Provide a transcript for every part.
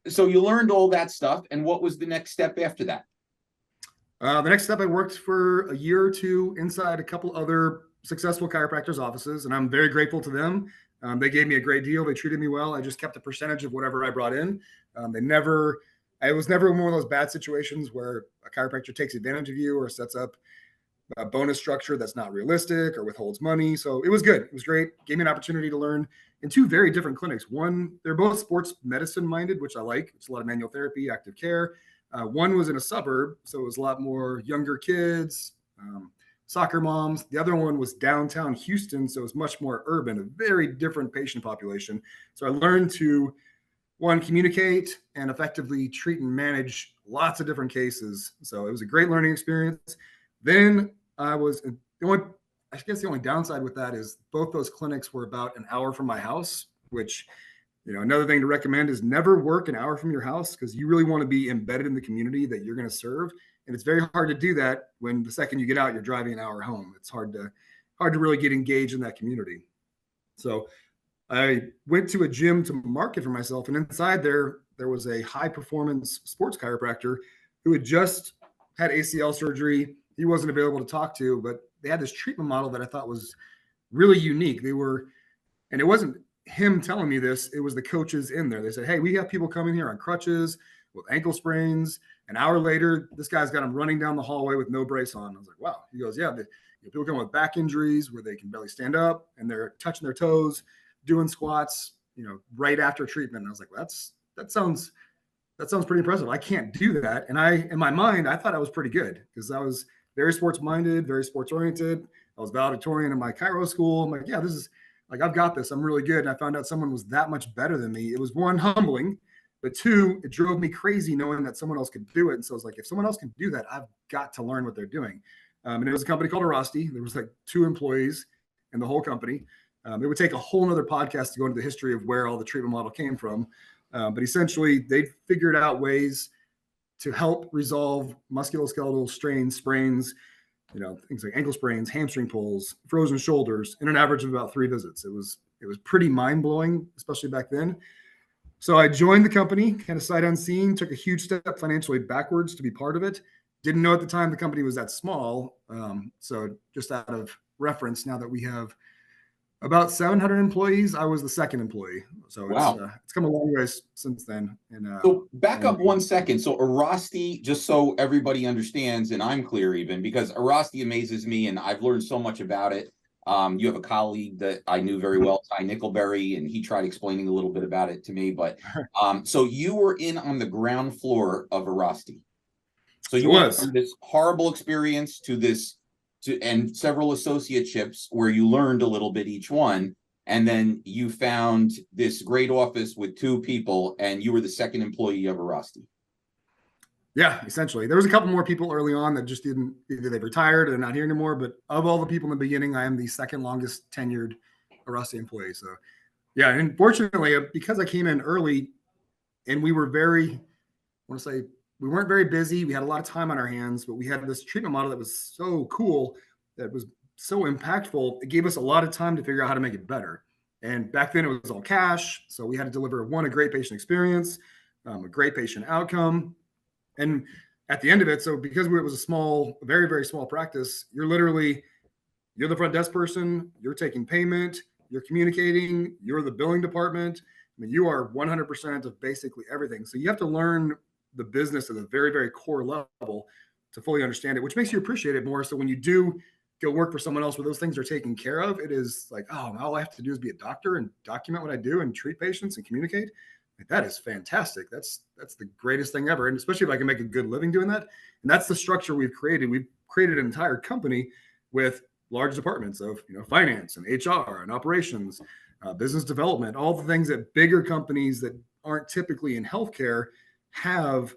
so you learned all that stuff, and what was the next step after that? The next step, I worked for a year or two inside a couple other successful chiropractors' offices, and I'm very grateful to them. They gave me a great deal. They treated me well. I just kept a percentage of whatever I brought in. I was never in one of those bad situations where a chiropractor takes advantage of you or sets up a bonus structure that's not realistic or withholds money. So it was good. It was great. Gave me an opportunity to learn in two very different clinics. One, they're both sports medicine minded, which I like. It's a lot of manual therapy, active care. One was in a suburb, so it was a lot more younger kids, soccer moms. The other one was downtown Houston, so it was much more urban, a very different patient population. So I learned to, one, communicate and effectively treat and manage lots of different cases. So it was a great learning experience. Then I guess the only downside with that is both those clinics were about an hour from my house, which, another thing to recommend is never work an hour from your house, because you really want to be embedded in the community that you're going to serve. And it's very hard to do that when the second you get out, you're driving an hour home. It's hard to really get engaged in that community. So I went to a gym to market for myself, and inside there was a high performance sports chiropractor who had just had ACL surgery. He wasn't available to talk to, but they had this treatment model that I thought was really unique. And it wasn't him telling me this, it was the coaches in there. They said, "Hey, we have people coming here on crutches with ankle sprains." An hour later, this guy's got them running down the hallway with no brace on. I was like, wow. He goes, "Yeah, people come with back injuries where they can barely stand up and they're touching their toes, doing squats, right after treatment." And I was like, well, that sounds pretty impressive. I can't do that. And in my mind, I thought I was pretty good because I was very sports minded, very sports oriented. I was valedictorian in my chiro school. I'm like, yeah, this is like, I've got this. I'm really good. And I found out someone was that much better than me. It was, one, humbling, but two, it drove me crazy knowing that someone else could do it. And so I was like, if someone else can do that, I've got to learn what they're doing. And it was a company called Arasti. There was like 2 employees in the whole company. It would take a whole nother podcast to go into the history of where all the treatment model came from. But essentially, they figured out ways to help resolve musculoskeletal strains, sprains, things like ankle sprains, hamstring pulls, frozen shoulders in an average of about 3 visits. It was pretty mind blowing, especially back then. So I joined the company, kind of sight unseen, took a huge step financially backwards to be part of it. Didn't know at the time the company was that small. So just out of reference, now that we have about 700 employees, I was the second employee. So Wow. It's come a long ways since then. So back up 1 second. So Arasti, just so everybody understands, and I'm clear even, because Arasti amazes me and I've learned so much about it. You have a colleague that I knew very well, Ty Nickelberry, and he tried explaining a little bit about it to me. But so you were in on the ground floor of Arasti. So you went from this horrible experience and several associateships where you learned a little bit each one. And then you found this great office with 2 people and you were the second employee of Arasti. Yeah, essentially. There was a couple more people early on that just either they retired or they're not here anymore. But of all the people in the beginning, I am the second longest tenured Arasti employee. So yeah, and fortunately, because I came in early and we weren't very busy. We had a lot of time on our hands, but we had this treatment model that was so cool, that was so impactful. It gave us a lot of time to figure out how to make it better. And back then it was all cash. So we had to deliver, one, a great patient experience, a great patient outcome. And at the end of it, so because it was a very, very small practice, you're the front desk person, you're taking payment, you're communicating, you're the billing department. I mean, you are 100% of basically everything. So you have to learn the business at a very, very core level to fully understand it, which makes you appreciate it more. So when you do go work for someone else where those things are taken care of, it is like, oh, all I have to do is be a doctor and document what I do and treat patients and communicate. Like, that is fantastic. That's the greatest thing ever. And especially if I can make a good living doing that. And that's the structure we've created. We've created an entire company with large departments of finance and HR and operations, business development, all the things that bigger companies that aren't typically in healthcare have,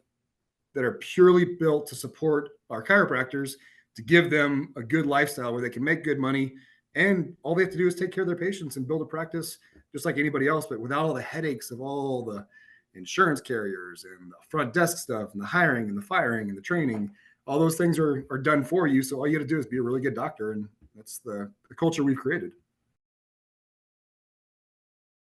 that are purely built to support our chiropractors, to give them a good lifestyle where they can make good money. And all they have to do is take care of their patients and build a practice just like anybody else, but without all the headaches of all the insurance carriers and the front desk stuff and the hiring and the firing and the training. All those things are done for you. So all you got to do is be a really good doctor. And that's the culture we've created.